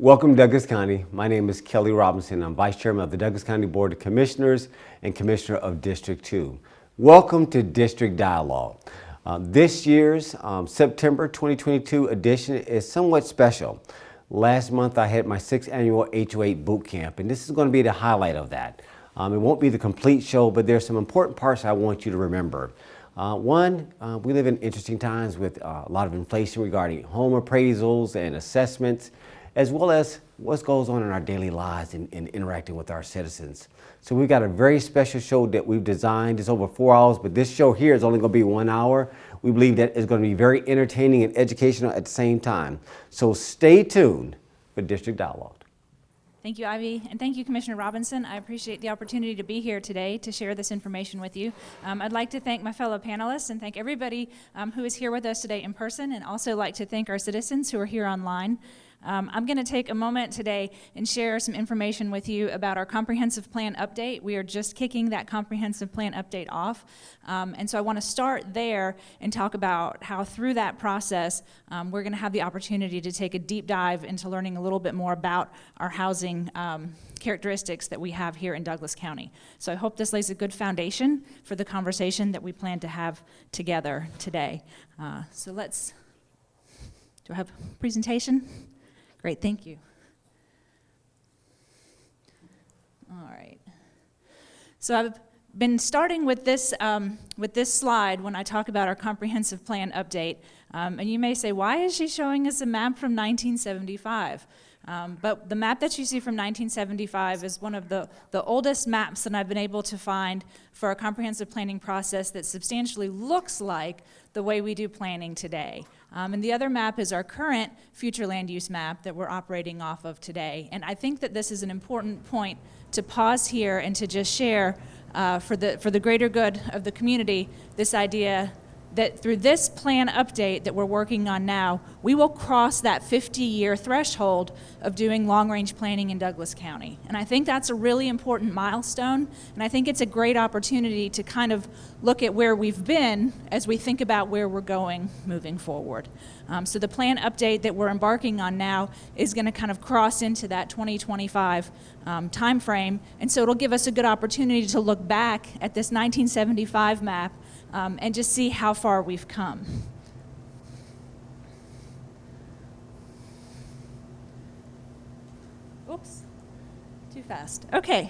Welcome to Douglas County. My name is Kelly Robinson. I'm Vice Chairman of the Douglas County Board of Commissioners and Commissioner of District 2. Welcome to District Dialogue. This year's September 2022 edition is somewhat special. Last month I had my 6th annual HOA Bootcamp, and this is going to be the highlight of that. It won't be the complete show, but there's some important parts I want you to remember. One, we live in interesting times with a lot of inflation regarding home appraisals and assessments, as well as what goes on in our daily lives in interacting with our citizens. So we've got a very special show that we've designed. It's over 4 hours, but this show here is only going to be 1 hour. We believe that it's going to be very entertaining and educational at the same time. So stay tuned for District Dialogue. Thank you, Ivy, and thank you, Commissioner Robinson. I appreciate the opportunity to be here today to share this information with you. I'd like to thank my fellow panelists and thank everybody who is here with us today in person, and also like to thank our citizens who are here online. I'm going to take a moment today and share some information with you about our comprehensive plan update. We are just kicking that comprehensive plan update off, and so I want to start there and talk about how through that process we're going to have the opportunity to take a deep dive into learning a little bit more about our housing characteristics that we have here in Douglas County. So I hope this lays a good foundation for the conversation that we plan to have together today. So do I have a presentation? Great, thank you. All right. So I've been starting with this slide when I talk about our comprehensive plan update. And you may say, why is she showing us a map from 1975? But the map that you see from 1975 is one of the oldest maps that I've been able to find for a comprehensive planning process that substantially looks like the way we do planning today. And the other map is our current future land use map that we're operating off of today. And I think that this is an important point to pause here and to just share for the greater good of the community this idea that through this plan update that we're working on now, we will cross that 50-year threshold of doing long-range planning in Douglas County. And I think that's a really important milestone, and I think it's a great opportunity to kind of look at where we've been as we think about where we're going moving forward. So the plan update that we're embarking on now is going to kind of cross into that 2025 time frame, and so it'll give us a good opportunity to look back at this 1975 map and just see how far we've come. Oops, too fast. Okay,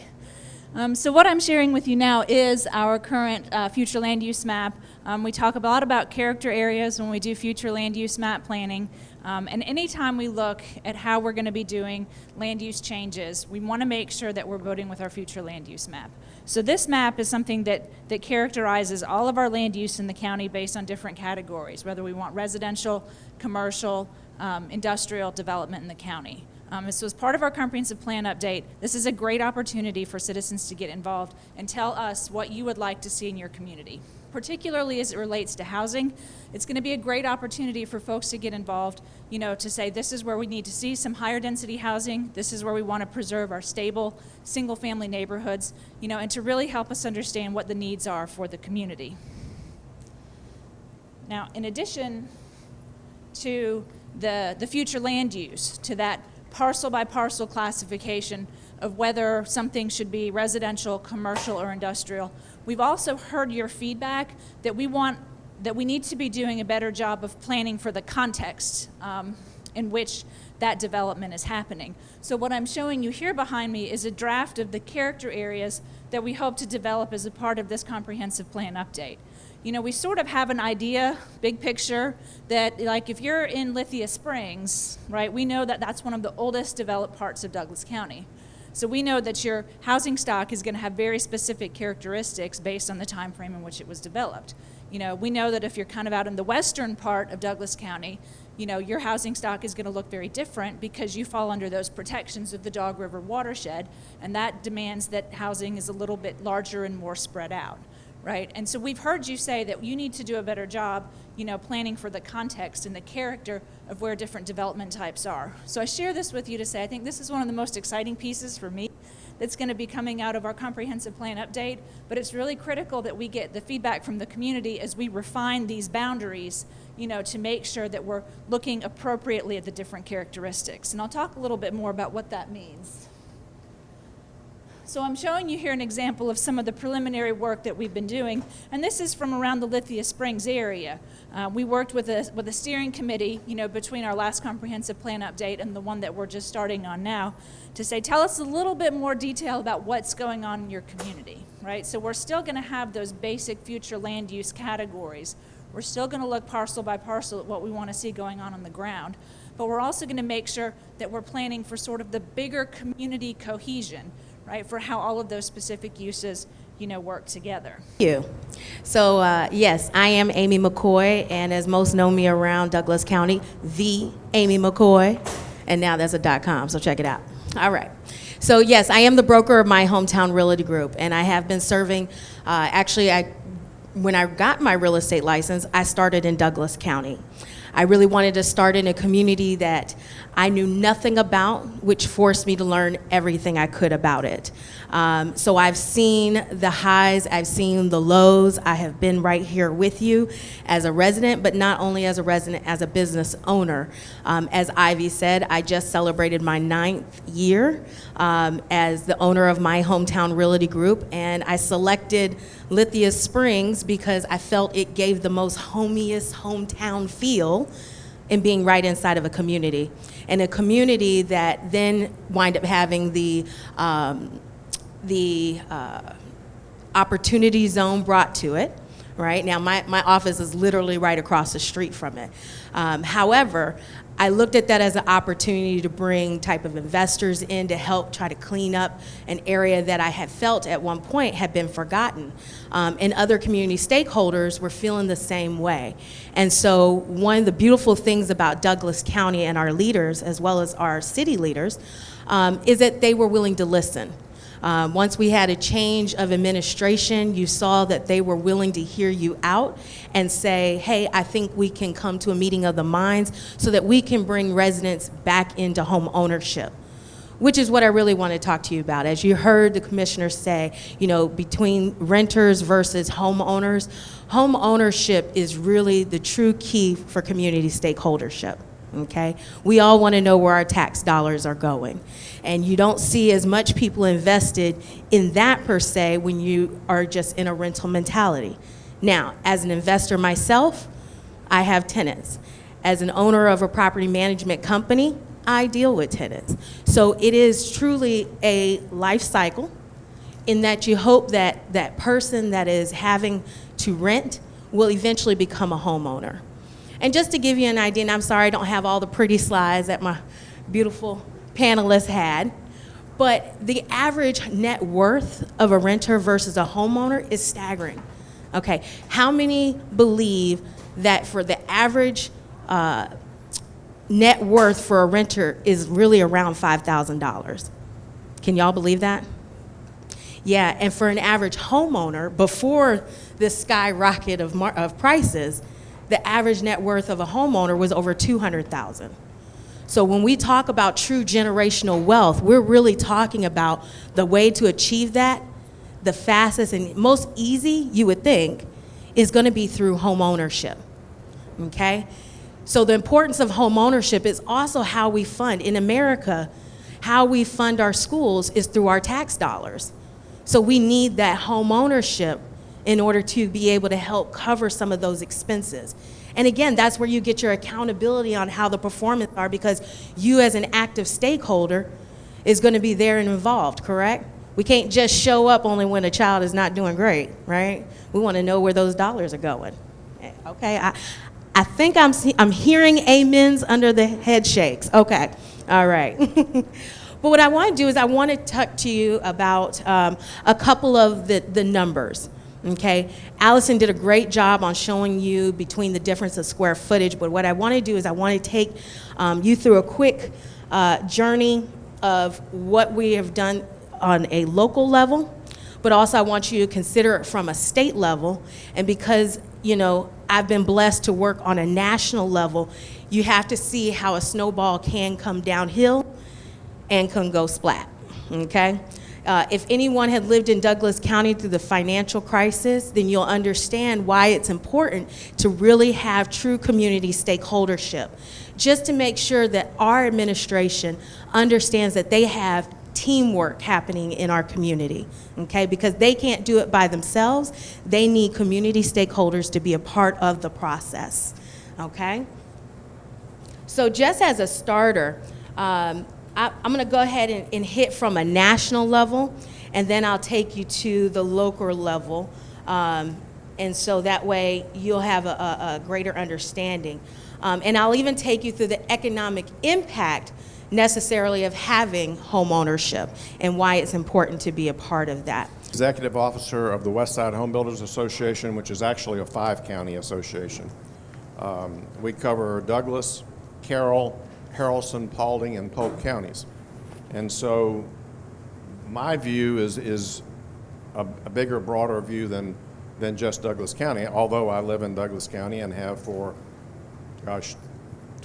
so what I'm sharing with you now is our current future land use map. We talk a lot about character areas when we do future land use map planning. And anytime we look at how we're going to be doing land use changes, we want to make sure that we're voting with our future land use map. So this map is something that characterizes all of our land use in the county based on different categories, whether we want residential, commercial, industrial development in the county. So as part of our comprehensive plan update, this is a great opportunity for citizens to get involved and tell us what you would like to see in your community. Particularly as it relates to housing, it's going to be a great opportunity for folks to get involved, to say this is where we need to see some higher density housing, this is where we want to preserve our stable single family neighborhoods, and to really help us understand what the needs are for the community. Now, in addition to the future land use, to that parcel by parcel classification of whether something should be residential, commercial, or industrial, we've also heard your feedback that we need to be doing a better job of planning for the context in which that development is happening. So what I'm showing you here behind me is a draft of the character areas that we hope to develop as a part of this comprehensive plan update. We sort of have an idea, big picture, that like if you're in Lithia Springs, right, we know that that's one of the oldest developed parts of Douglas County. So we know that your housing stock is going to have very specific characteristics based on the time frame in which it was developed. We know that if you're kind of out in the western part of Douglas County, your housing stock is going to look very different because you fall under those protections of the Dog River watershed, and that demands that housing is a little bit larger and more spread out. right? And so we've heard you say that you need to do a better job, planning for the context and the character of where different development types are. So I share this with you to say I think this is one of the most exciting pieces for me that's going to be coming out of our comprehensive plan update, but it's really critical that we get the feedback from the community as we refine these boundaries, to make sure that we're looking appropriately at the different characteristics. And I'll talk a little bit more about what that means. So I'm showing you here an example of some of the preliminary work that we've been doing, and this is from around the Lithia Springs area. We worked with a steering committee, between our last comprehensive plan update and the one that we're just starting on now, to say, tell us a little bit more detail about what's going on in your community, right? So we're still going to have those basic future land use categories. We're still going to look parcel by parcel at what we want to see going on the ground, but we're also going to make sure that we're planning for sort of the bigger community cohesion, right, for how all of those specific uses, work together. Thank you. So, yes, I am Amy McCoy, and as most know me around Douglas County, the Amy McCoy, and now there's a .com, so check it out. All right. So, yes, I am the broker of my hometown realty group, and I have been serving, when I got my real estate license, I started in Douglas County. I really wanted to start in a community that I knew nothing about, which forced me to learn everything I could about it. So I've seen the highs, I've seen the lows. I have been right here with you as a resident, but not only as a resident, as a business owner. As Ivy said, I just celebrated my 9th year as the owner of my hometown realty group, and I selected Lithia Springs because I felt it gave the most homiest hometown feel in being right inside of a community, and a community that then wind up having the opportunity zone brought to it. Right now, my office is literally right across the street from it. However, I looked at that as an opportunity to bring type of investors in to help try to clean up an area that I had felt at one point had been forgotten. And other community stakeholders were feeling the same way. And so one of the beautiful things about Douglas County and our leaders, as well as our city leaders, is that they were willing to listen. Once we had a change of administration, you saw that they were willing to hear you out and say, hey, I think we can come to a meeting of the minds so that we can bring residents back into home ownership, which is what I really want to talk to you about. As you heard the commissioner say, between renters versus homeowners, home ownership is really the true key for community stakeholdership. Okay, we all want to know where our tax dollars are going, and you don't see as much people invested in that per se when you are just in a rental mentality. Now, as an investor myself, I have tenants. As an owner of a property management company, I deal with tenants. So it is truly a life cycle in that you hope that that person that is having to rent will eventually become a homeowner. And just to give you an idea, and I'm sorry I don't have all the pretty slides that my beautiful panelists had, but the average net worth of a renter versus a homeowner is staggering. Okay, how many believe that for the average net worth for a renter is really around $5,000? Can y'all believe that? Yeah, and for an average homeowner, before this skyrocket of prices, the average net worth of a homeowner was over $200,000. So when we talk about true generational wealth, we're really talking about the way to achieve that, the fastest and most easy, you would think, is going to be through home ownership. Okay? So the importance of home ownership is also how we fund. In America, how we fund our schools is through our tax dollars. So we need that home ownership in order to be able to help cover some of those expenses. And again, that's where you get your accountability on how the performance are, because you as an active stakeholder is going to be there and involved, correct? We can't just show up only when a child is not doing great, right? We want to know where those dollars are going. Okay, I think I'm hearing amens under the head shakes. Okay, all right. But what I want to do is I want to talk to you about a couple of the numbers. Okay, Allison did a great job on showing you between the difference of square footage, but what I want to do is I want to take you through a quick journey of what we have done on a local level, but also I want you to consider it from a state level. And because, you know, I've been blessed to work on a national level, you have to see how a snowball can come downhill and can go splat, okay? If anyone had lived in Douglas County through the financial crisis, then you'll understand why it's important to really have true community stakeholdership, just to make sure that our administration understands that they have teamwork happening in our community, okay? Because they can't do it by themselves. They need community stakeholders to be a part of the process, okay? So just as a starter, I'm gonna go ahead and hit from a national level, and then I'll take you to the local level, and so that way you'll have a greater understanding. And I'll even take you through the economic impact necessarily of having home ownership and why it's important to be a part of that. Executive Officer of the Westside Home Builders Association, which is actually a 5-county association. We cover Douglas, Carroll, Haralson, Paulding, and Polk counties. And so my view is a bigger, broader view than just Douglas County, although I live in Douglas County and have for, gosh,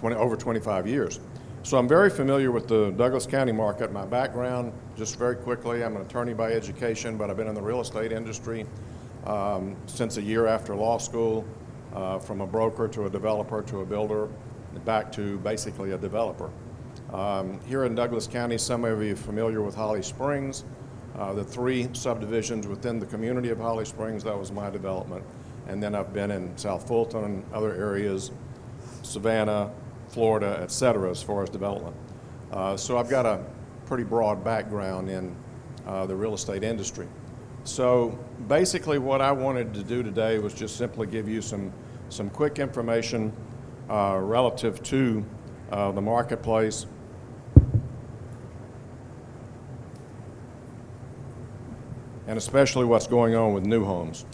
over 25 years. So I'm very familiar with the Douglas County market. My background, just very quickly, I'm an attorney by education, but I've been in the real estate industry since a year after law school, from a broker to a developer to a builder, back to basically a developer. Here in Douglas County, some of you are familiar with Holly Springs, the 3 subdivisions within the community of Holly Springs. That was my development. And then I've been in South Fulton and other areas, Savannah, Florida, et cetera, as far as development. So I've got a pretty broad background in the real estate industry. So basically what I wanted to do today was just simply give you some quick information relative to the marketplace, and especially what's going on with new homes.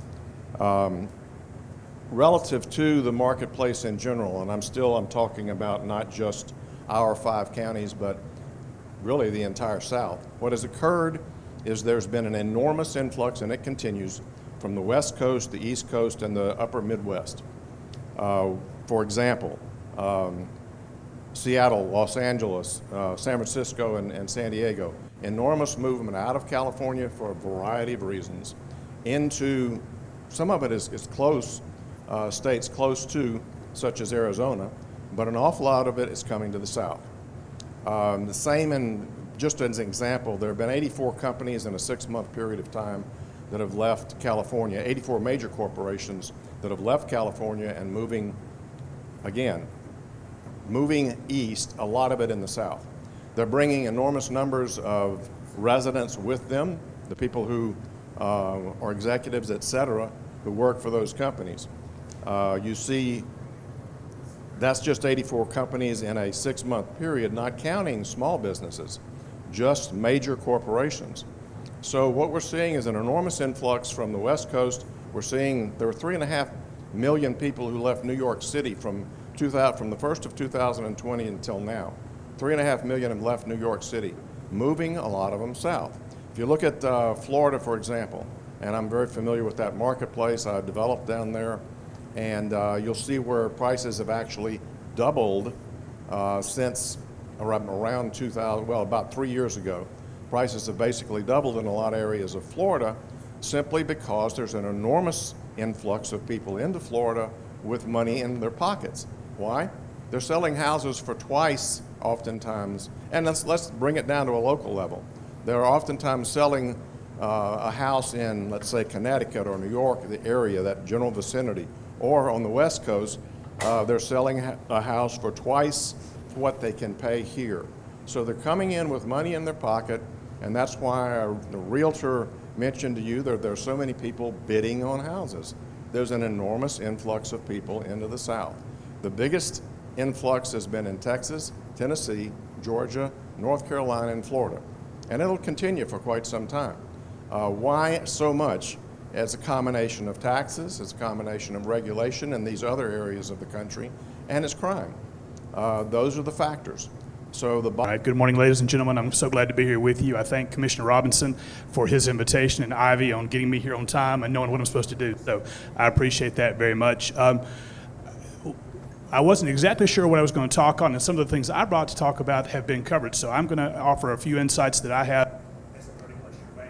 Relative to the marketplace in general, and I'm talking about not just our 5 counties, but really the entire South. What has occurred is there's been an enormous influx, and it continues, from the West Coast, the East Coast, and the upper Midwest. For example, Seattle, Los Angeles, San Francisco, and San Diego. Enormous movement out of California for a variety of reasons into, some of it is close, states close to, such as Arizona, but an awful lot of it is coming to the South. The same, in just as an example, there have been 84 companies in a 6-month period of time that have left California, 84 major corporations that have left California and moving east, a lot of it in the South. They're bringing enormous numbers of residents with them, the people who are executives, et cetera, who work for those companies. You see, that's just 84 companies in a 6-month period, not counting small businesses, just major corporations. So what we're seeing is an enormous influx from the West Coast. We're seeing there were 3.5 million people who left New York City from the 1st of 2020 until now. 3.5 million have left New York City, moving a lot of them south. If you look at Florida, for example, and I'm very familiar with that marketplace, I've developed down there, and you'll see where prices have actually doubled since around 2000, well, about 3 years ago. Prices have basically doubled in a lot of areas of Florida simply because there's an enormous influx of people into Florida with money in their pockets. Why? They're selling houses for twice, oftentimes, and let's bring it down to a local level. They're oftentimes selling a house in, let's say, Connecticut or New York, the area, that general vicinity, or on the West Coast, they're selling a house for twice what they can pay here. So they're coming in with money in their pocket, and that's why the realtor mentioned to you that there are so many people bidding on houses. There's an enormous influx of people into the South. The biggest influx has been in Texas, Tennessee, Georgia, North Carolina, and Florida. And it'll continue for quite some time. Why so much? It's a combination of taxes, it's a combination of regulation in these other areas of the country, and it's crime. Those are the factors. So the All right, good morning, ladies and gentlemen. I'm so glad to be here with you. I thank Commissioner Robinson for his invitation and Ivy on getting me here on time and knowing what I'm supposed to do. So I appreciate that very much. I wasn't exactly sure what I was going to talk on, and some of the things I brought to talk about have been covered. So I'm going to offer a few insights that I have as a 30-plus year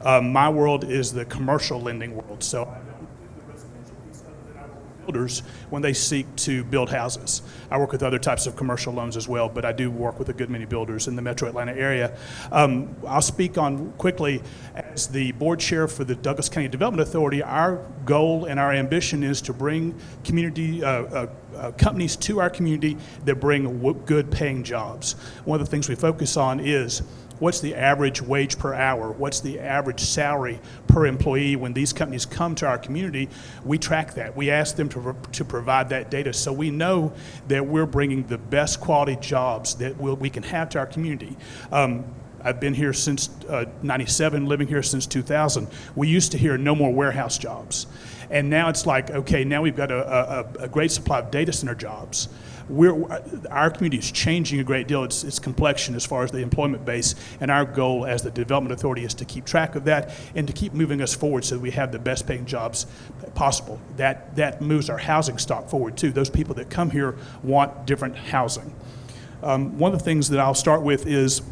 banker. My world is the commercial lending world. So I don't do the residential piece other than I work with builders when they seek to build houses. I work with other types of commercial loans as well, but I do work with a good many builders in the metro Atlanta area. I'll speak on quickly as the board chair for the Douglas County Development Authority. Our goal and our ambition is to bring community companies to our community that bring good paying jobs. One of the things we focus on is what's the average wage per hour? What's the average salary per employee? When these companies come to our community, we track that. We ask them to provide that data so we know that we're bringing the best quality jobs that we can have to our community. I've been here since 97, living here since 2000. We used to hear no more warehouse jobs. And now it's like, okay, now we've got a great supply of data center jobs. Our community is changing a great deal. Its complexion as far as the employment base, and our goal as the Development Authority is to keep track of that and to keep moving us forward so that we have the best paying jobs possible. That moves our housing stock forward too. Those people that come here want different housing. One of the things that I'll start with is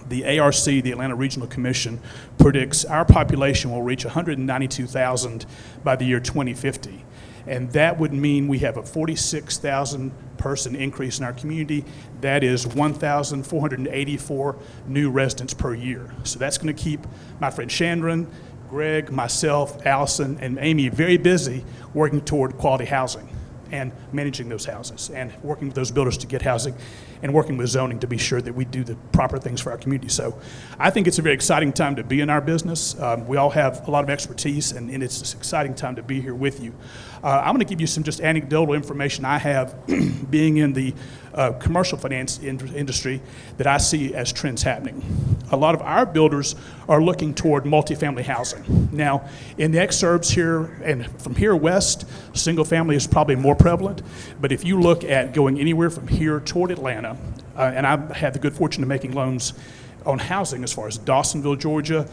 the ARC, the Atlanta Regional Commission, predicts our population will reach 192,000 by the year 2050. And that would mean we have a 46,000 person increase in our community. That is 1,484 new residents per year. So that's going to keep my friend Chandran, Greg, myself, Allison, and Amy very busy working toward quality housing and managing those houses and working with those builders to get housing and working with zoning to be sure that we do the proper things for our community. So I think it's a very exciting time to be in our business. We all have a lot of expertise, and it's an exciting time to be here with you. I'm going to give you some just anecdotal information I have being in the commercial finance industry that I see as trends happening. A lot of our builders are looking toward multifamily housing. Now, in the exurbs here and from here west, single family is probably more prevalent, but if you look at going anywhere from here toward Atlanta, and I've had the good fortune of making loans on housing as far as Dawsonville, Georgia,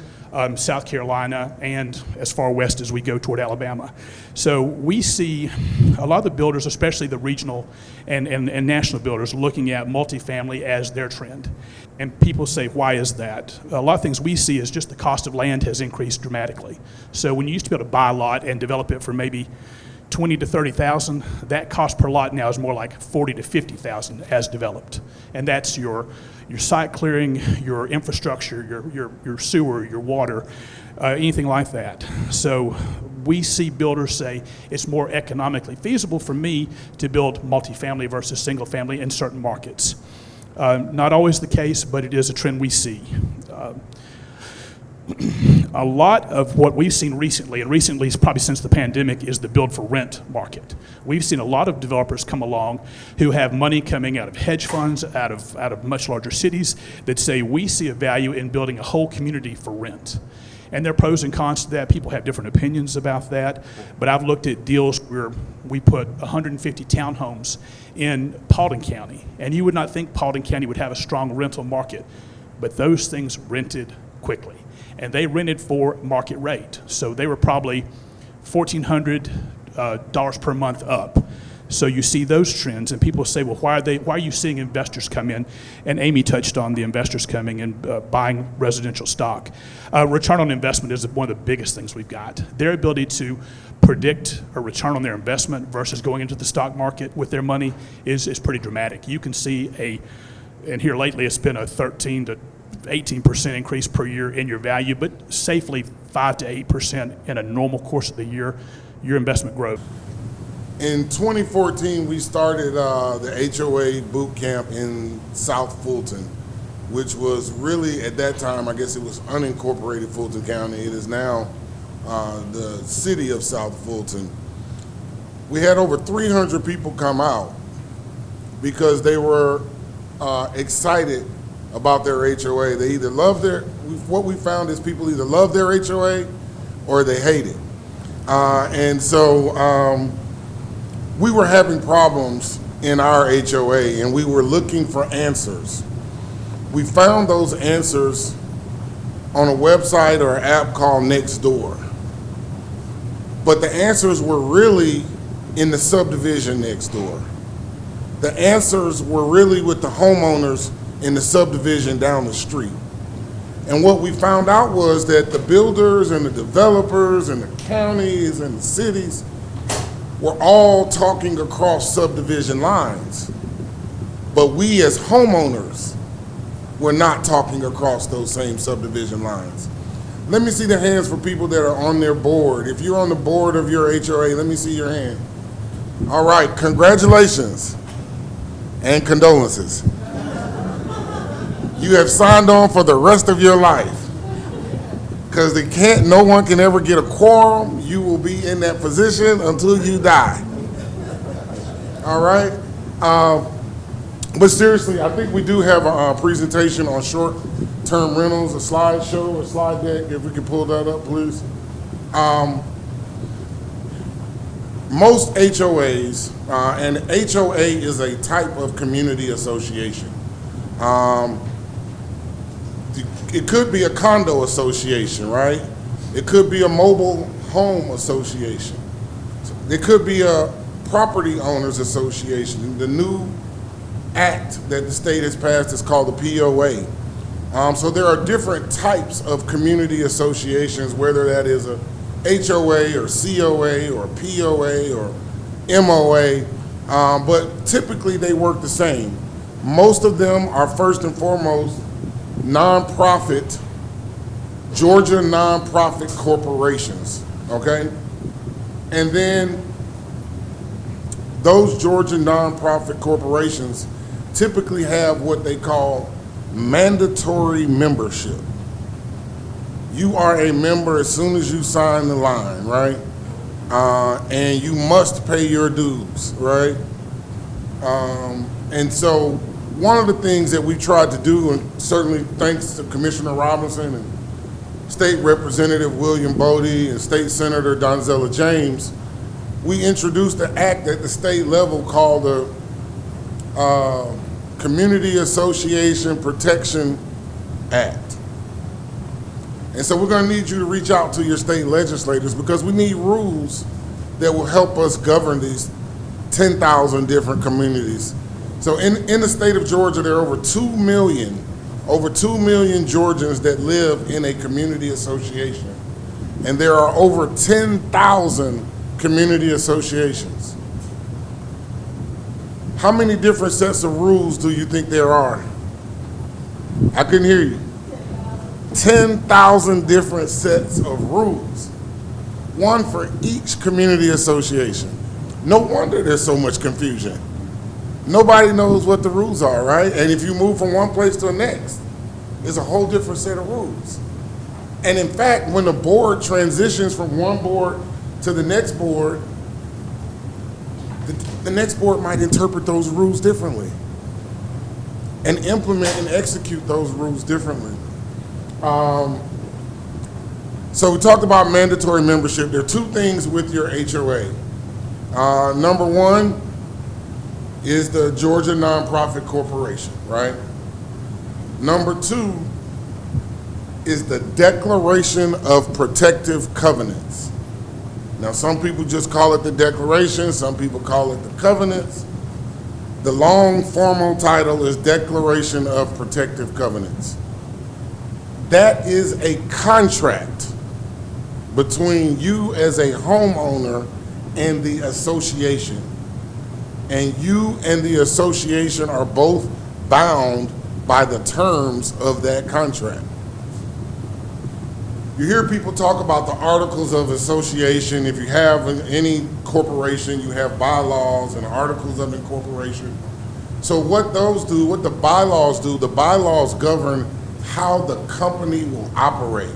South Carolina, and as far west as we go toward Alabama. So we see a lot of the builders, especially the regional and national builders, looking at multifamily as their trend. And people say, why is that? A lot of things we see is just the cost of land has increased dramatically. So when you used to be able to buy a lot and develop it for maybe 20 to 30,000, that cost per lot now is more like 40 to 50,000 as developed. And that's your site clearing, your infrastructure, your sewer, your water, anything like that. So we see builders say it's more economically feasible for me to build multifamily versus single family in certain markets. Not always the case, but it is a trend we see. A lot of what we've seen recently, and recently is probably since the pandemic, is the build for rent market. We've seen a lot of developers come along who have money coming out of hedge funds, out of much larger cities, that say we see a value in building a whole community for rent. And there are pros and cons to that. People have different opinions about that. But I've looked at deals where we put 150 townhomes in Paulding County. And you would not think Paulding County would have a strong rental market, but those things rented quickly. And they rented for market rate. So they were probably $1,400 per month up. So you see those trends, and people say, well, why are you seeing investors come in? And Amy touched on the investors coming and buying residential stock. Return on investment is one of the biggest things we've got. Their ability to predict a return on their investment versus going into the stock market with their money is pretty dramatic. You can see and here lately it's been a 13 to 18% increase per year in your value, but safely 5 to 8% in a normal course of the year, your investment growth. In 2014, we started the HOA Bootcamp in South Fulton, which was really, at that time, I guess it was unincorporated Fulton County. It is now the city of South Fulton. We had over 300 people come out because they were excited about their HOA. They either love what we found is people either love their HOA or they hate it. And so we were having problems in our HOA, and we were looking for answers. We found those answers on a website or app called Nextdoor. But the answers were really in the subdivision next door. The answers were really with the homeowners in the subdivision down the street. And what we found out was that the builders and the developers and the counties and the cities were all talking across subdivision lines. But we as homeowners were not talking across those same subdivision lines. Let me see the hands for people that are on their board. If you're on the board of your HOA, let me see your hand. All right, congratulations and condolences. You have signed on for the rest of your life. Because no one can ever get a quorum. You will be in that position until you die. All right? But seriously, I think we do have a presentation on short-term rentals, a slideshow, a slide deck, if we can pull that up, please. Most HOAs, and HOA is a type of community association. It could be a condo association, right? It could be a mobile home association. It could be a property owners association. The new act that the state has passed is called the POA. So there are different types of community associations, whether that is a HOA or COA or POA or MOA, but typically they work the same. Most of them are first and foremost nonprofit, Georgia nonprofit corporations, okay? And then those Georgia nonprofit corporations typically have what they call mandatory membership. You are a member as soon as you sign the line, right? And you must pay your dues, right? And so one of the things that we tried to do, and certainly thanks to Commissioner Robinson and State Representative William Bodie and State Senator Donzella James, we introduced an act at the state level called the Community Association Protection Act. And so we're going to need you to reach out to your state legislators because we need rules that will help us govern these 10,000 different communities. So in the state of Georgia, there are over 2 million Georgians that live in a community association. And there are over 10,000 community associations. How many different sets of rules do you think there are? I couldn't hear you. 10,000 different sets of rules. One for each community association. No wonder there's so much confusion. Nobody knows what the rules are, right? And if you move from one place to the next, there's a whole different set of rules. And in fact, when the board transitions from one board to the next board, the next board might interpret those rules differently and implement and execute those rules differently. So we talked about mandatory membership. There are two things with your HOA. Number one is the Georgia Nonprofit Corporation, right? Number two is the Declaration of Protective Covenants. Now, some people just call it the Declaration, some people call it the Covenants. The long formal title is Declaration of Protective Covenants. That is a contract between you as a homeowner and the association. And you and the association are both bound by the terms of that contract. You hear people talk about the articles of association. If you have any corporation, you have bylaws and articles of incorporation. So what those do, what the bylaws do, the bylaws govern how the company will operate.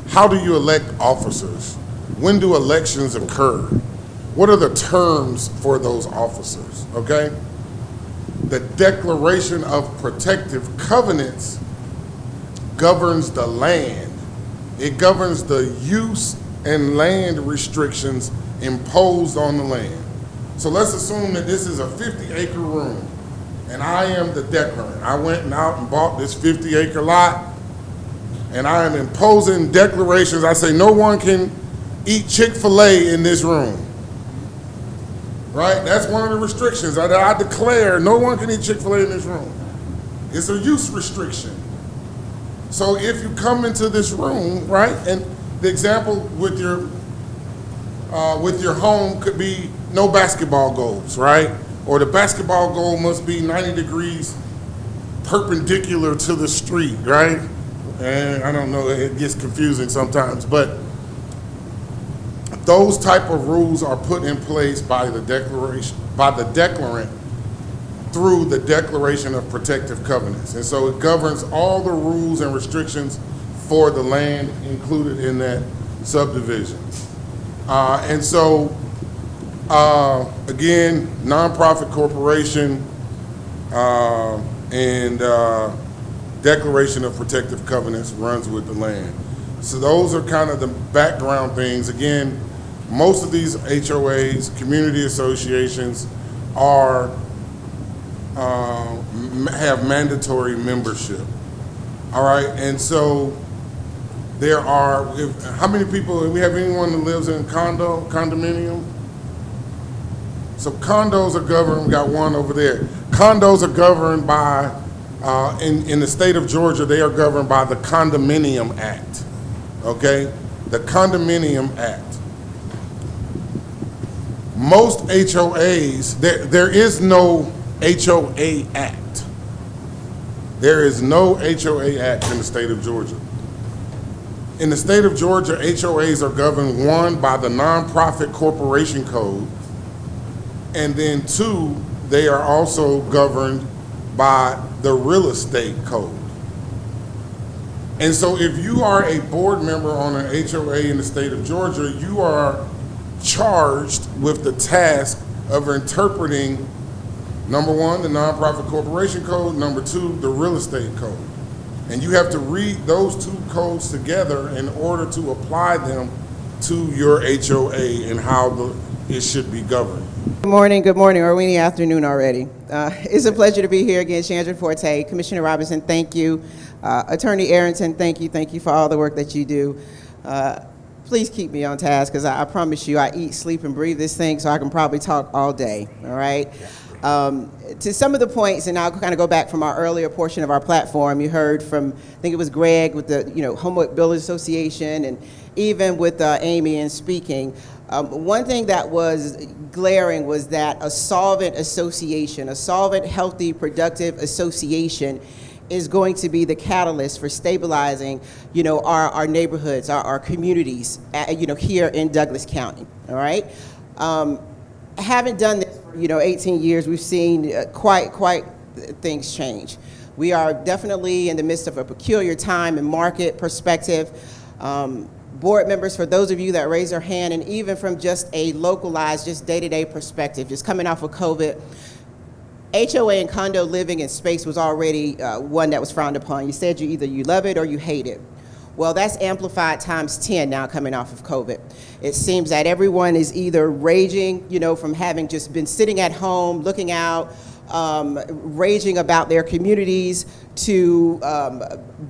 How do you elect officers? When do elections occur? What are the terms for those officers, okay? The Declaration of Protective Covenants governs the land. It governs the use and land restrictions imposed on the land. So let's assume that this is a 50-acre room, and I am the declarant. I went out and bought this 50-acre lot, and I am imposing declarations. I say no one can eat Chick-fil-A in this room. Right? That's one of the restrictions. I declare no one can eat Chick-fil-A in this room. It's a use restriction. So if you come into this room, right, and the example with your home could be no basketball goals, right? Or the basketball goal must be 90 degrees perpendicular to the street, right? And I don't know, it gets confusing sometimes, but those type of rules are put in place by the declarant through the Declaration of Protective Covenants. And so it governs all the rules and restrictions for the land included in that subdivision. And so, again, nonprofit corporation and Declaration of Protective Covenants runs with the land. So those are kind of the background things. Again, most of these HOAs, community associations, are have mandatory membership. All right, and so there are, how many people, we have anyone that lives in condominium? So condos are governed, we got one over there. Condos are governed by, in the state of Georgia, they are governed by the Condominium Act, okay? The Condominium Act. Most HOAs, there is no HOA Act. There is no HOA Act in the state of Georgia. In the state of Georgia, HOAs are governed, one, by the Nonprofit Corporation Code, and then two, they are also governed by the Real Estate Code. And so if you are a board member on an HOA in the state of Georgia, you are charged with the task of interpreting, number one, the Nonprofit Corporation Code, number two, the Real Estate Code. And you have to read those two codes together in order to apply them to your HOA and how it should be governed. Good morning, or we in the afternoon already. It's a pleasure to be here again. Chandra Forte, Commissioner Robinson, thank you. Attorney Arrington, thank you for all the work that you do. Please keep me on task, because I promise you I eat, sleep, and breathe this thing, so I can probably talk all day, all right? To some of the points, and I'll kind of go back from our earlier portion of our platform, you heard from, I think it was Greg with the Homework Builders Association, and even with Amy in speaking. One thing that was glaring was that a solvent association, a solvent, healthy, productive association is going to be the catalyst for stabilizing, our neighborhoods, our communities, here in Douglas County, all right? Having done this for, 18 years, we've seen quite things change. We are definitely in the midst of a peculiar time and market perspective. Board members, for those of you that raise their hand, and even from just a localized, just day-to-day perspective, just coming off of COVID, HOA and condo living in space was already one that was frowned upon. You said you love it or you hate it. Well, that's amplified times 10 now coming off of COVID. It seems that everyone is either raging, from having just been sitting at home, looking out, raging about their communities, to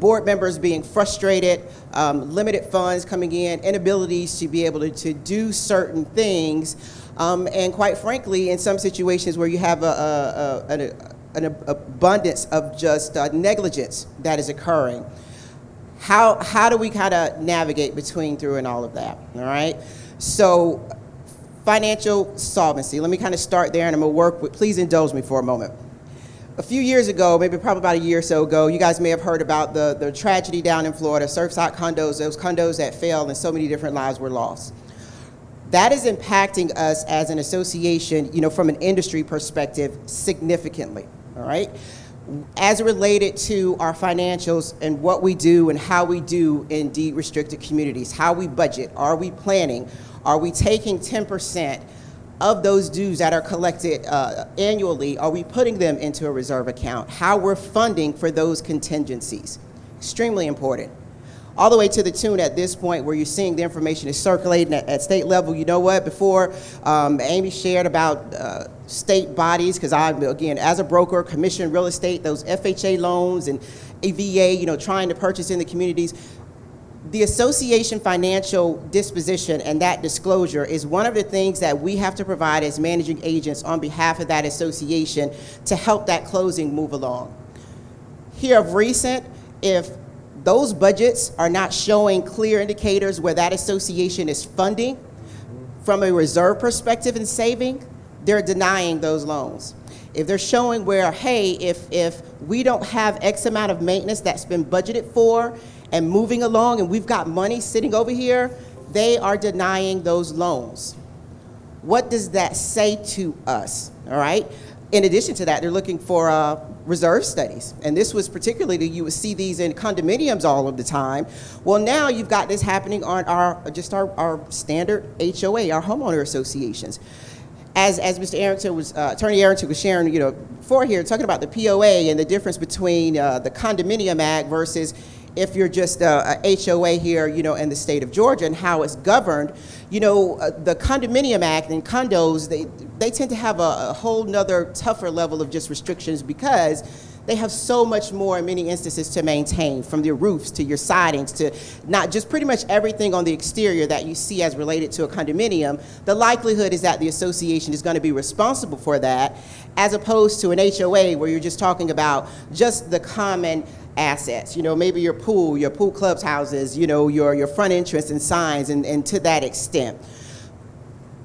board members being frustrated, limited funds coming in, inabilities to be able to do certain things, and quite frankly, in some situations where you have an abundance of just negligence that is occurring. How do we kind of navigate through and all of that, all right? So financial solvency, let me kind of start there, and I'm gonna work with, please indulge me for a moment. A few years ago, maybe probably about a year or so ago, you guys may have heard about the tragedy down in Florida, Surfside condos, those condos that fell and so many different lives were lost. That is impacting us as an association, from an industry perspective, significantly, all right? As related to our financials and what we do and how we do in deed restricted communities, how we budget, are we planning, are we taking 10% of those dues that are collected annually, are we putting them into a reserve account, how we're funding for those contingencies, extremely important. all the way to the tune at this point where you're seeing the information is circulating at state level. You know what, before Amy shared about state bodies, because I, again, as a broker, commission real estate, those FHA loans and AVA, trying to purchase in the communities. The association financial disposition and that disclosure is one of the things that we have to provide as managing agents on behalf of that association to help that closing move along. Here of recent, if those budgets are not showing clear indicators where that association is funding from a reserve perspective and saving, they're denying those loans. If they're showing where, hey, if we don't have X amount of maintenance that's been budgeted for and moving along and we've got money sitting over here, they are denying those loans. What does that say to us, all right? In addition to that, they're looking for reserve studies. And this was particularly, you would see these in condominiums all of the time. Well, now you've got this happening on our standard HOA, our homeowner associations. As Mr. Arrington was, Attorney Arrington was sharing, before here, talking about the POA and the difference between the Condominium Act versus if you're just a HOA here, in the state of Georgia and how it's governed. The Condominium Act and condos, they tend to have a whole nother tougher level of just restrictions because they have so much more in many instances to maintain, from your roofs to your sidings to not just pretty much everything on the exterior that you see as related to a condominium. The likelihood is that the association is going to be responsible for that, as opposed to an HOA where you're just talking about just the common assets, maybe your pool clubs houses, your front entrance and signs and to that extent.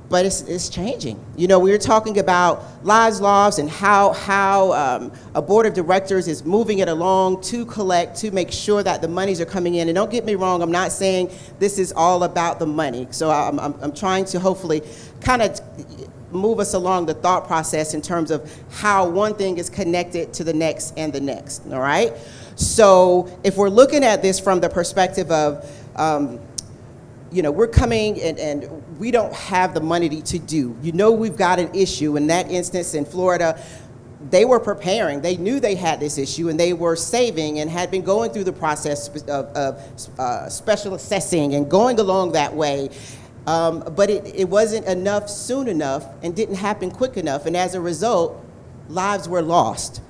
But it's changing. We were talking about lives lost and how a board of directors is moving it along to collect, to make sure that the monies are coming in. And don't get me wrong, I'm not saying this is all about the money. So I'm trying to hopefully kind of move us along the thought process in terms of how one thing is connected to the next and the next, all right? So if we're looking at this from the perspective of, we're coming and we don't have the money to do. We've got an issue. In that instance in Florida, they were preparing. They knew they had this issue and they were saving and had been going through the process of special assessing and going along that way. But it wasn't enough soon enough and didn't happen quick enough. And as a result, lives were lost.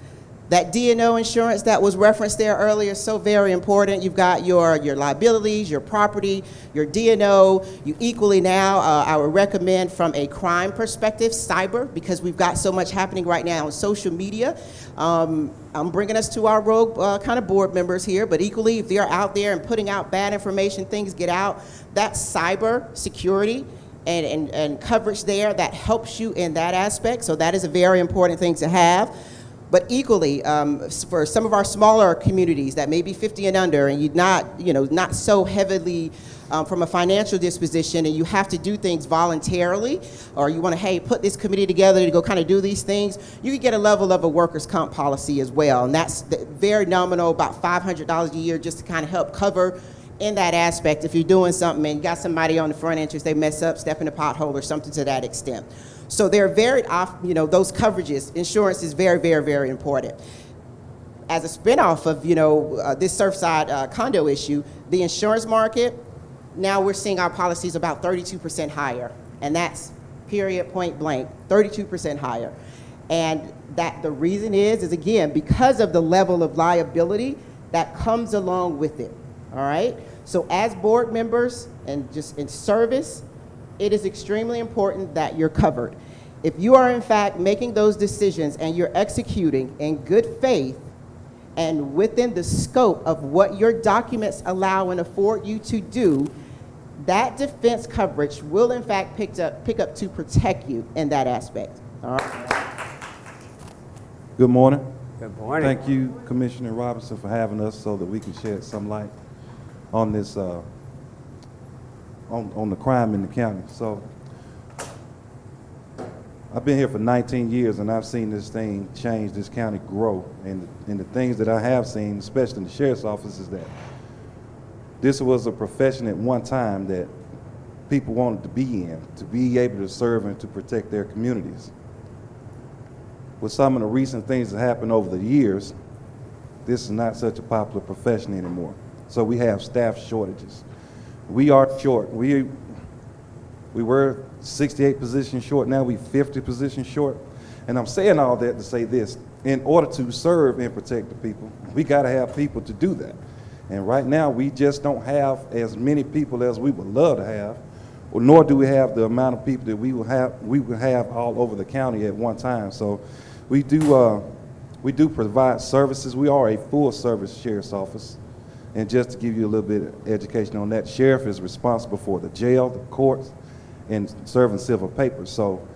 That D&O insurance that was referenced there earlier is so very important. You've got your liabilities, your property, your D&O. You equally now, I would recommend from a crime perspective, cyber, because we've got so much happening right now on social media. I'm bringing us to our rogue kind of board members here, but equally, if they're out there and putting out bad information, things get out, that's cyber security and coverage there that helps you in that aspect. So that is a very important thing to have. But equally, for some of our smaller communities that may be 50 and under, and you're not so heavily from a financial disposition, and you have to do things voluntarily, or you want to, hey, put this committee together to go kind of do these things, you can get a level of a workers' comp policy as well. And that's very nominal, about $500 a year, just to kind of help cover in that aspect if you're doing something and you got somebody on the front entrance, they mess up, step in a pothole or something to that extent. So they're very, those coverages, insurance is very, very, very important. As a spinoff of, this Surfside condo issue, the insurance market, now we're seeing our policies about 32% higher. And that's period, point blank, 32% higher. And that the reason is again, because of the level of liability that comes along with it, all right? So as board members and just in service, it is extremely important that you're covered. If you are in fact making those decisions and you're executing in good faith and within the scope of what your documents allow and afford you to do, that defense coverage will in fact pick up to protect you in that aspect. All right. Good morning. Good morning. Thank you, Commissioner Robinson, for having us so that we can shed some light on this, on the crime in the county. So I've been here for 19 years and I've seen this thing change, this county grow. And the things that I have seen, especially in the sheriff's office, is that this was a profession at one time that people wanted to be in, to be able to serve and to protect their communities. With some of the recent things that happened over the years, this is not such a popular profession anymore. So we have staff shortages. We are short. We were 68 positions short, now we 50 positions short. And I'm saying all that to say this: in order to serve and protect the people, we gotta have people to do that. And right now, we just don't have as many people as we would love to have, or nor do we have the amount of people that we would have all over the county at one time. So we do provide services. We are a full-service sheriff's office. And just to give you a little bit of education on that, sheriff is responsible for the jail, the courts, and serving civil papers. So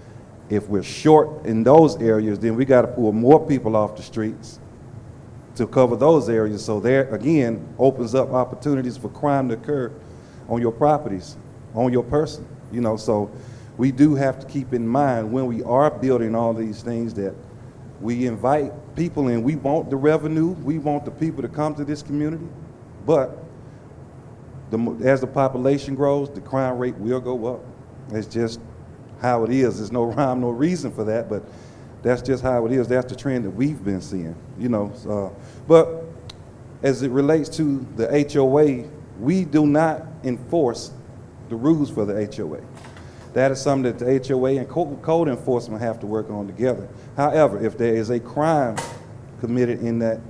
if we're short in those areas, then we got to pull more people off the streets to cover those areas. So there, again, opens up opportunities for crime to occur on your properties, on your person. You know, so we do have to keep in mind when we are building all these things that we invite people in. We want the revenue. We want the people to come to this community. But as the population grows, the crime rate will go up. It's just how it is. There's no rhyme, no reason for that, but that's just how it is. That's the trend that we've been seeing, you know. But as it relates to the HOA, we do not enforce the rules for the HOA. That is something that the HOA and code enforcement have to work on together. However, if there is a crime committed in that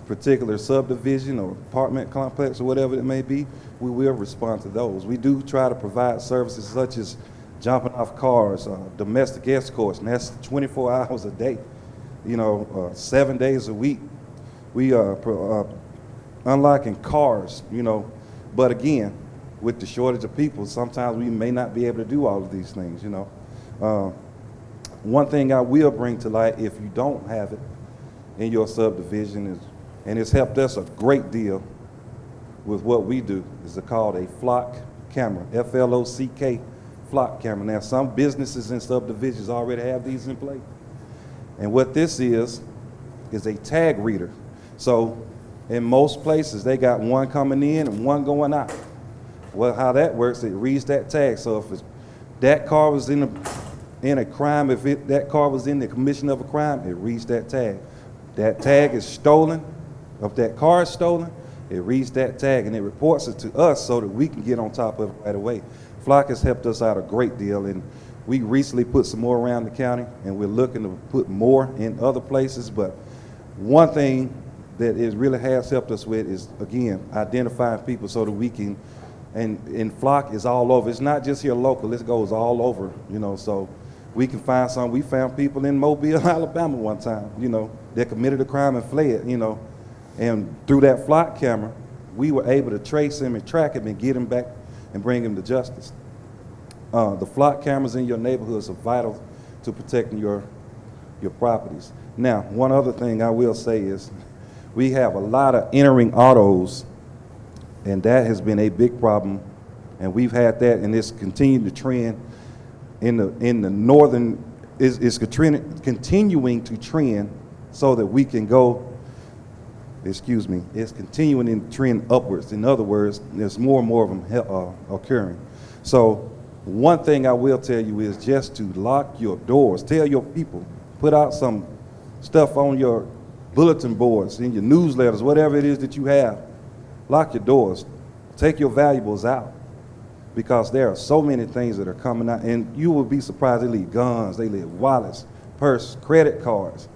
particular subdivision or apartment complex or whatever it may be, we will respond to those. We do try to provide services such as jumping off cars, domestic escorts, and that's 24 hours a day, you know, 7 days a week. We are unlocking cars, you know, but again, with the shortage of people, sometimes we may not be able to do all of these things, you know. One thing I will bring to light, if you don't have it in your subdivision, is, and it's helped us a great deal with what we do, is called a flock camera, F-L-O-C-K, flock camera. Now, some businesses and subdivisions already have these in place. And what this is a tag reader. So in most places, they got one coming in and one going out. Well, how that works, it reads that tag. So if that car was in a crime, if that car was in the commission of a crime, it reads that tag. That tag is stolen. If that car is stolen, it reads that tag and it reports it to us so that we can get on top of it right away. Flock has helped us out a great deal, and we recently put some more around the county, and we're looking to put more in other places. But one thing that it really has helped us with is, again, identifying people so that we can, and Flock is all over. It's not just here local, it goes all over, you know, so we can find some. We found people in Mobile, Alabama one time, you know, that committed a crime and fled, you know, and through that Flock camera, we were able to trace him and track him and get him back and bring him to justice. The flock cameras in your neighborhoods are vital to protecting your properties. Now, one other thing I will say is we have a lot of entering autos, and that has been a big problem, and we've had that, and it's continued to trend in the northern, is continuing to trend so that we can go, excuse me, it's continuing to trend upwards. In other words, there's more and more of them occurring. So one thing I will tell you is just to lock your doors. Tell your people, put out some stuff on your bulletin boards, in your newsletters, whatever it is that you have. Lock your doors. Take your valuables out, because there are so many things that are coming out, and you will be surprised. They leave guns, they leave wallets, purse, credit cards.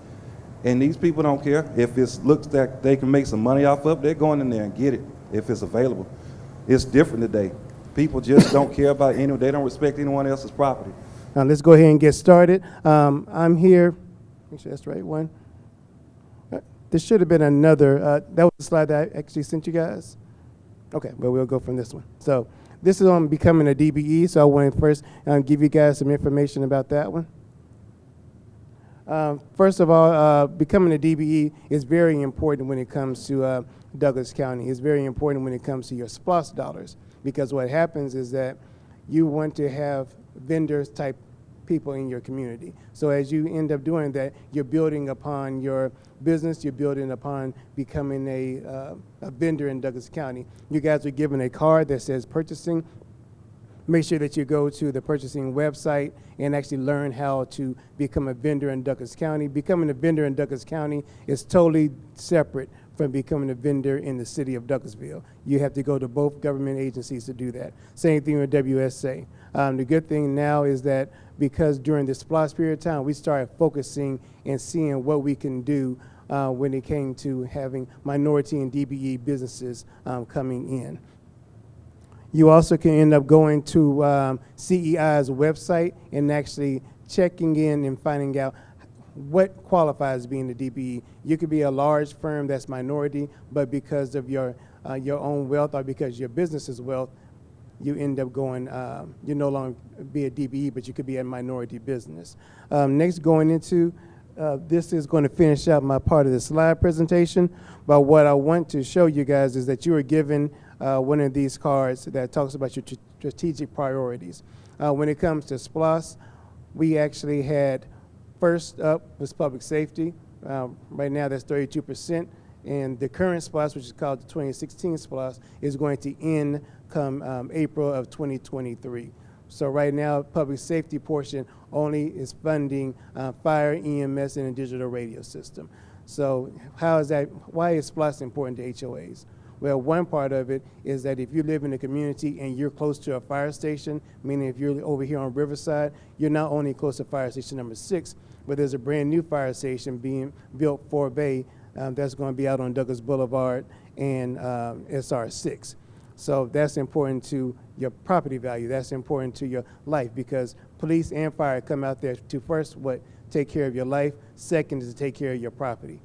And these people don't care. If it looks like they can make some money off of it, they're going in there and get it if it's available. It's different today. People just don't care about anyone. They don't respect anyone else's property. Now let's go ahead and get started. I'm here. Make sure that's the right one. There should have been another. That was the slide that I actually sent you guys. Okay, but we'll go from this one. So this is on becoming a DBE. So I want to first give you guys some information about that one. First of all, becoming a DBE is very important when it comes to Douglas County. It's very important when it comes to your SPLOST dollars, because what happens is that you want to have vendors type people in your community. So as you end up doing that, you're building upon your business, you're building upon becoming a vendor in Douglas County. You guys are given a card that says purchasing. Make sure that you go to the purchasing website and actually learn how to become a vendor in Douglas County. Becoming a vendor in Douglas County is totally separate from becoming a vendor in the city of Douglasville. You have to go to both government agencies to do that. Same thing with WSA. The good thing now is that because during this SPLOST period of time, we started focusing and seeing what we can do when it came to having minority and DBE businesses coming in. You also can end up going to CEI's website and actually checking in and finding out what qualifies as being a DBE. You could be a large firm that's minority, but because of your own wealth or because your business's wealth, you end up going, you no longer be a DBE, but you could be a minority business. Next, going into, this is going to finish out my part of the slide presentation, but what I want to show you guys is that you are given one of these cards that talks about your strategic priorities. When it comes to SPLOST, we actually had first up was public safety. Right now that's 32%, and the current SPLOST, which is called the 2016 SPLOST, is going to end come April of 2023. So right now, public safety portion only is funding fire, EMS, and a digital radio system. So how is that? Why is SPLOST important to HOAs? Well, one part of it is that if you live in a community and you're close to a fire station, meaning if you're over here on Riverside, you're not only close to fire station number 6, but there's a brand new fire station being built for Bay that's going to be out on Douglas Boulevard and SR 6. So that's important to your property value. That's important to your life, because police and fire come out there to first take care of your life. Second is to take care of your property.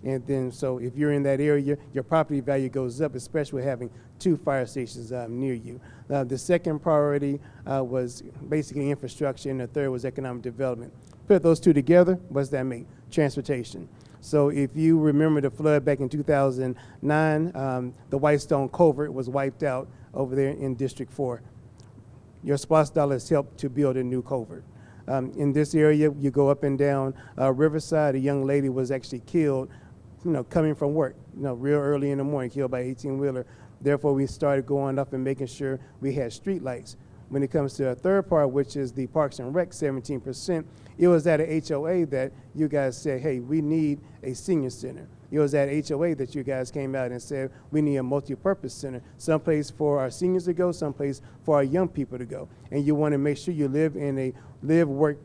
And then, so if you're in that area, your property value goes up, especially having 2 fire stations near you. The second priority was basically infrastructure, and the third was economic development. Put those two together, what's that make? Transportation. So if you remember the flood back in 2009, the Whitestone Culvert was wiped out over there in District 4. Your SPLOST dollars helped to build a new culvert. In this area, you go up and down Riverside, a young lady was actually killed, coming from work, real early in the morning, killed by 18-wheeler. Therefore, we started going up and making sure we had street lights. When it comes to a third part, which is the Parks and Rec, 17%, it was at a HOA that you guys said, hey, we need a senior center. It was at HOA that you guys came out and said, we need a multi-purpose center, someplace for our seniors to go, someplace for our young people to go. And you want to make sure you live in a live, work,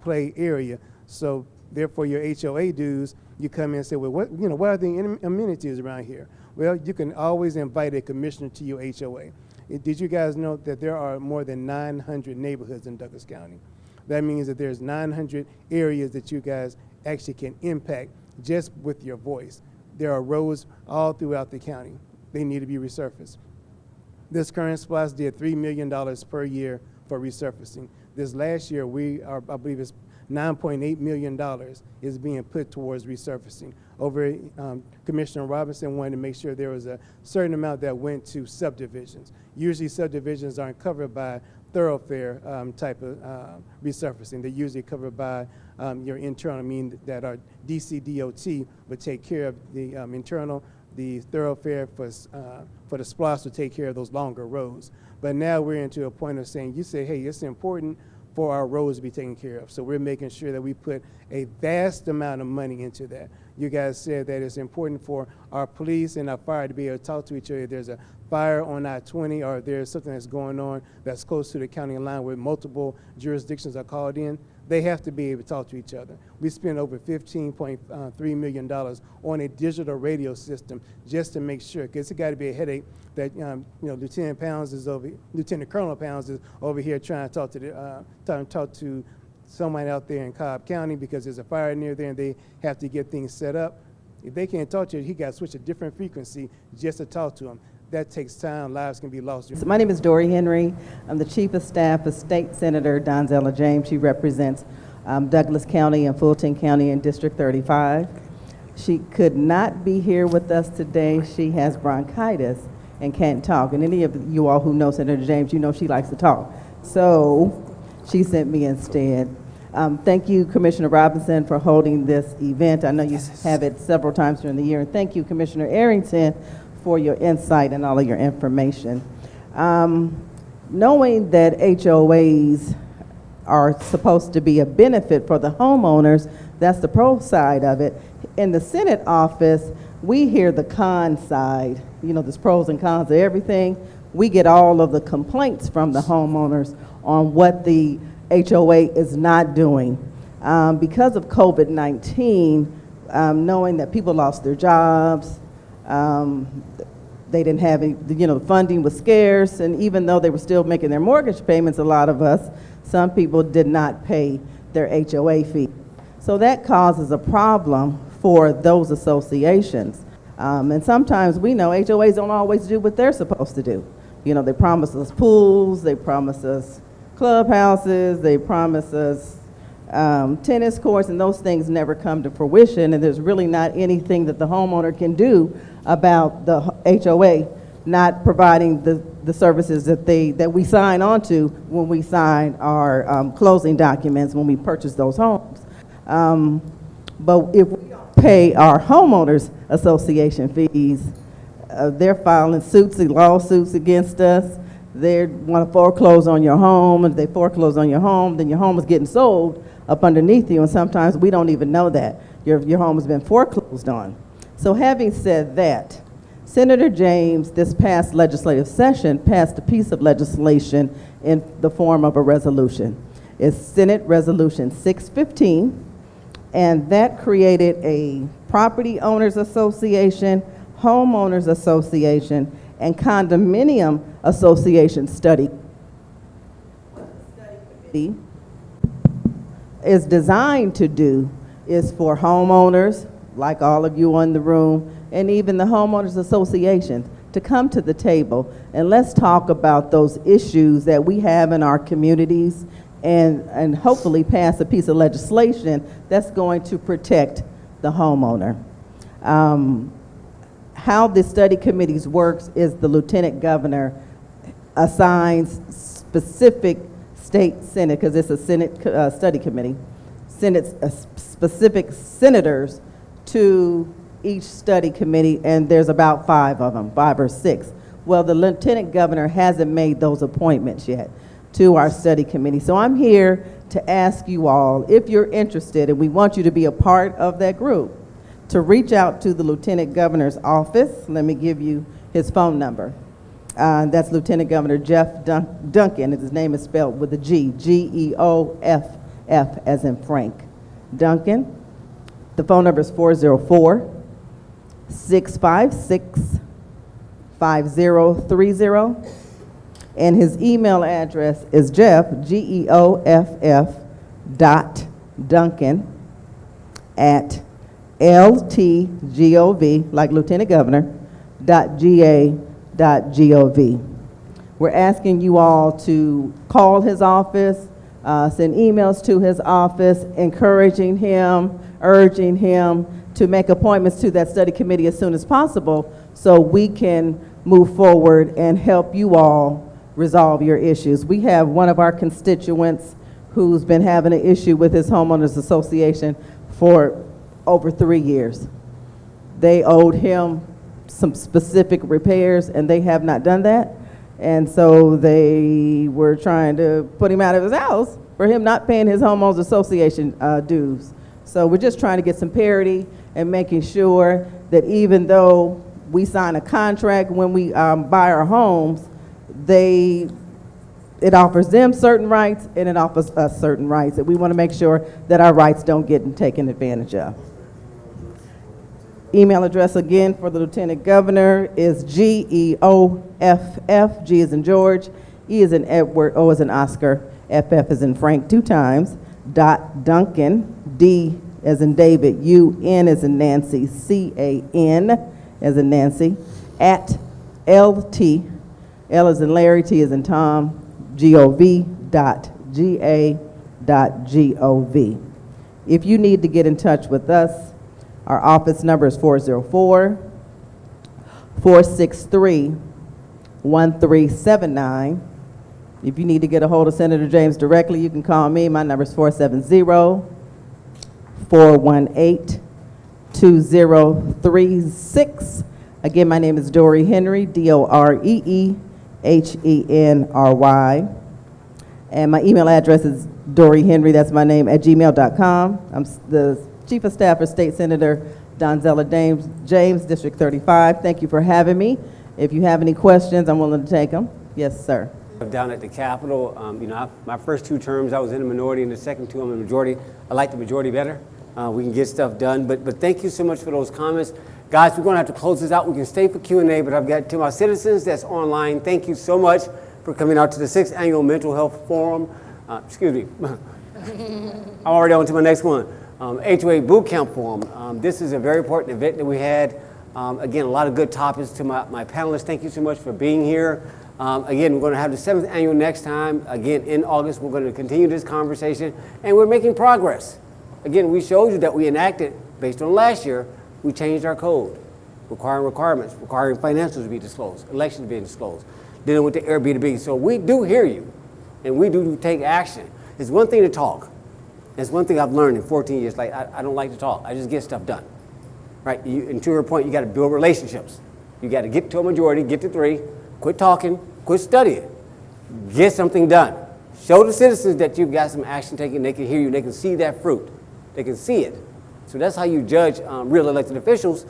play area. So therefore, your HOA dues, you come in and say, well, what are the amenities around here? Well, you can always invite a commissioner to your HOA. Did you guys know that there are more than 900 neighborhoods in Douglas County? That means that there's 900 areas that you guys actually can impact just with your voice. There are roads all throughout the county. They need to be resurfaced. This current SPLOST did $3 million per year for resurfacing. This last year, I believe it's $9.8 million is being put towards resurfacing. Over Commissioner Robinson wanted to make sure there was a certain amount that went to subdivisions. Usually subdivisions aren't covered by thoroughfare type of resurfacing. They're usually covered by your internal, meaning that our DCDOT would take care of the internal, the thoroughfare for the SPLOST would take care of those longer roads. But now we're into a point of saying, you say, hey, it's important for our roads to be taken care of. So we're making sure that we put a vast amount of money into that. You guys said that it's important for our police and our fire to be able to talk to each other. If there's a fire on I-20 or there's something that's going on that's close to the county line where multiple jurisdictions are called in, they have to be able to talk to each other. We spent over $15.3 million on a digital radio system just to make sure, because it's got to be a headache that Lieutenant Colonel Pounds is over here trying to talk to someone out there in Cobb County because there's a fire near there and they have to get things set up. If they can't talk to you, he got to switch a different frequency just to talk to them. That takes time. Lives can be lost. So my name is Dory Henry. I'm the Chief of Staff of State Senator Donzella James. She represents Douglas County and Fulton County in District 35. She could not be here with us today. She has bronchitis and can't talk. And any of you all who know Senator James, you know she likes to talk. So she sent me instead. Thank you, Commissioner Robinson, for holding this event. I know you have it several times during the year. And thank you, Commissioner Arrington, for your insight and all of your information. Knowing that HOAs are supposed to be a benefit for the homeowners, that's the pro side of it. In the Senate office, we hear the con side, you know, there's pros and cons of everything. We get all of the complaints from the homeowners on what the HOA is not doing. Because of COVID-19, knowing that people lost their jobs, they didn't have any, you know, the funding was scarce, and even though they were still making their mortgage payments, a lot of us, some people did not pay their HOA fee. So that causes a problem for those associations. And sometimes we know HOAs don't always do what they're supposed to do. You know, they promise us pools, they promise us clubhouses, they promise us tennis courts, and those things never come to fruition, and there's really not anything that the homeowner can do about the HOA not providing the services that we sign on to when we sign our closing documents when we purchase those homes. But if we don't pay our homeowners association fees, they're filing suits and lawsuits against us. They want to foreclose on your home. If they foreclose on your home, then your home is getting sold up underneath you, and sometimes we don't even know that your home has been foreclosed on. So having said that, Senator James, this past legislative session, passed a piece of legislation in the form of a resolution. It's Senate Resolution 615, and that created a property owners association, homeowners association, and condominium association study. What the study committee is designed to do is for homeowners, like all of you in the room, and even the homeowners associations, to come to the table and let's talk about those issues that we have in our communities, and hopefully pass a piece of legislation that's going to protect the homeowner. How the study committees works is the lieutenant governor assigns specific state senate, because it's a senate study committee, specific senators to each study committee, and there's about 5 of them, 5 or 6. Well, the lieutenant governor hasn't made those appointments yet to our study committee. So I'm here to ask you all, if you're interested, and we want you to be a part of that group, to reach out to the lieutenant governor's office. Let me give you his phone number. That's Lieutenant Governor Jeff Duncan, and his name is spelled with a G, G-E-O-F-F as in Frank. Duncan. The phone number is 404-656-5030, and his email address is Jeff, G-E-O-F-F .Duncan at LTGOV, like Lieutenant Governor, .ga.gov. We're asking you all to call his office, send emails to his office, encouraging him, urging him to make appointments to that study committee as soon as possible so we can move forward and help you all resolve your issues. We have one of our constituents who's been having an issue with his homeowners association for over 3 years. They owed him some specific repairs and they have not done that. And so they were trying to put him out of his house for him not paying his homeowners association dues. So we're just trying to get some parity and making sure that even though we sign a contract when we buy our homes, it offers them certain rights and it offers us certain rights. And we want to make sure that our rights don't get taken advantage of. Email address again for the Lieutenant Governor is G-E-O-F-F, G as in George, E as in Edward, O as in Oscar, F-F as in Frank 2 times, .Duncan, D as in David, U-N as in Nancy, C-A-N as in Nancy, at L-T, L as in Larry, T as in Tom, gov.ga.gov. If you need to get in touch with us, our office number is 404-463-1379. If you need to get a hold of Senator James directly, you can call me. My number is 470-418-2036. Again, my name is Dory Henry, D-O-R-E-E-H-E-N-R-Y. And my email address is doryhenry, that's my name, @gmail.com. I'm the Chief of Staff for State Senator Donzella James, District 35. Thank you for having me. If you have any questions, I'm willing to take them. Yes, sir. Down at the Capitol, my first 2 terms I was in the minority, and the second 2 I'm in the majority. I like the majority better. We can get stuff done, but thank you so much for those comments. Guys, we're going to have to close this out. We can stay for Q&A, but I've got to my citizens that's online, thank you so much for coming out to the 6th Annual Mental Health Forum. Excuse me. I'm already on to my next one. HOA Bootcamp Forum. This is a very important event that we had. Again, a lot of good topics to my panelists. Thank you so much for being here. Again, we're going to have the 7th annual next time. Again, in August, we're going to continue this conversation, and we're making progress. Again, we showed you that we enacted, based on last year, we changed our code, requiring requirements, requiring financials to be disclosed, elections being disclosed, dealing with the Airbnb. So we do hear you, and we do take action. It's one thing to talk. It's one thing I've learned in 14 years. Like, I don't like to talk. I just get stuff done. Right? And to your point, you got to build relationships. You got to get to a majority, get to 3, quit talking, quit studying, get something done. Show the citizens that you've got some action taken. They can hear you. They can see that fruit. They can see it. So that's how you judge real elected officials.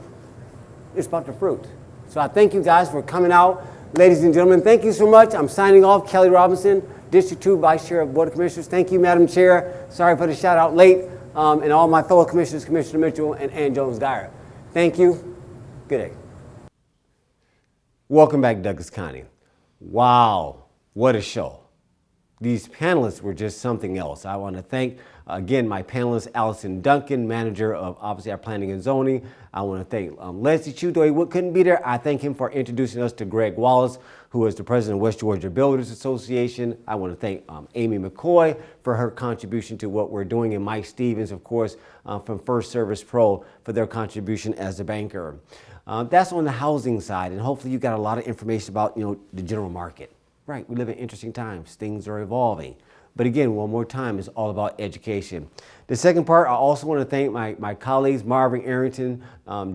It's about the fruit. So I thank you guys for coming out. Ladies and gentlemen, thank you so much. I'm signing off. Kelly Robinson, District 2 Vice Chair of Board of Commissioners. Thank you, Madam Chair. Sorry for the shout out late. And all my fellow commissioners, Commissioner Mitchell and Ann Jones-Dyer. Thank you. Good day. Welcome back, Douglas County. Wow, what a show. These panelists were just something else. I want to thank, again, my panelist, Allison Duncan, manager of, obviously, our planning and zoning. I want to thank Leslie Chu, though he couldn't be there. I thank him for introducing us to Greg Wallace, who is the president of West Georgia Builders Association. I want to thank Amy McCoy for her contribution to what we're doing, and Mike Stevens, of course, from First Service Pro for their contribution as a banker. That's on the housing side, and hopefully you got a lot of information about, the general market. Right, we live in interesting times. Things are evolving. But again, one more time, it's all about education. The second part, I also want to thank my colleagues, Marvin Arrington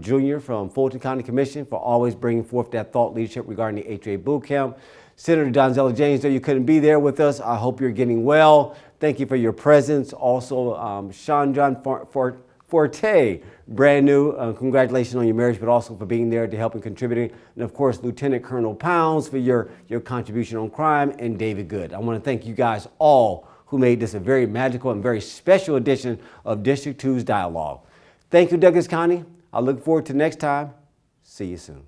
Jr. from Fulton County Commission for always bringing forth that thought leadership regarding the HOA Bootcamp. Senator Donzella James, though you couldn't be there with us, I hope you're getting well. Thank you for your presence. Also, Sean John Forte, brand new. Congratulations on your marriage, but also for being there to help and contributing. And of course, Lieutenant Colonel Pounds for your contribution on crime, and David Good. I want to thank you guys all who made this a very magical and very special edition of District 2's Dialogue. Thank you, Douglas County. I look forward to next time. See you soon.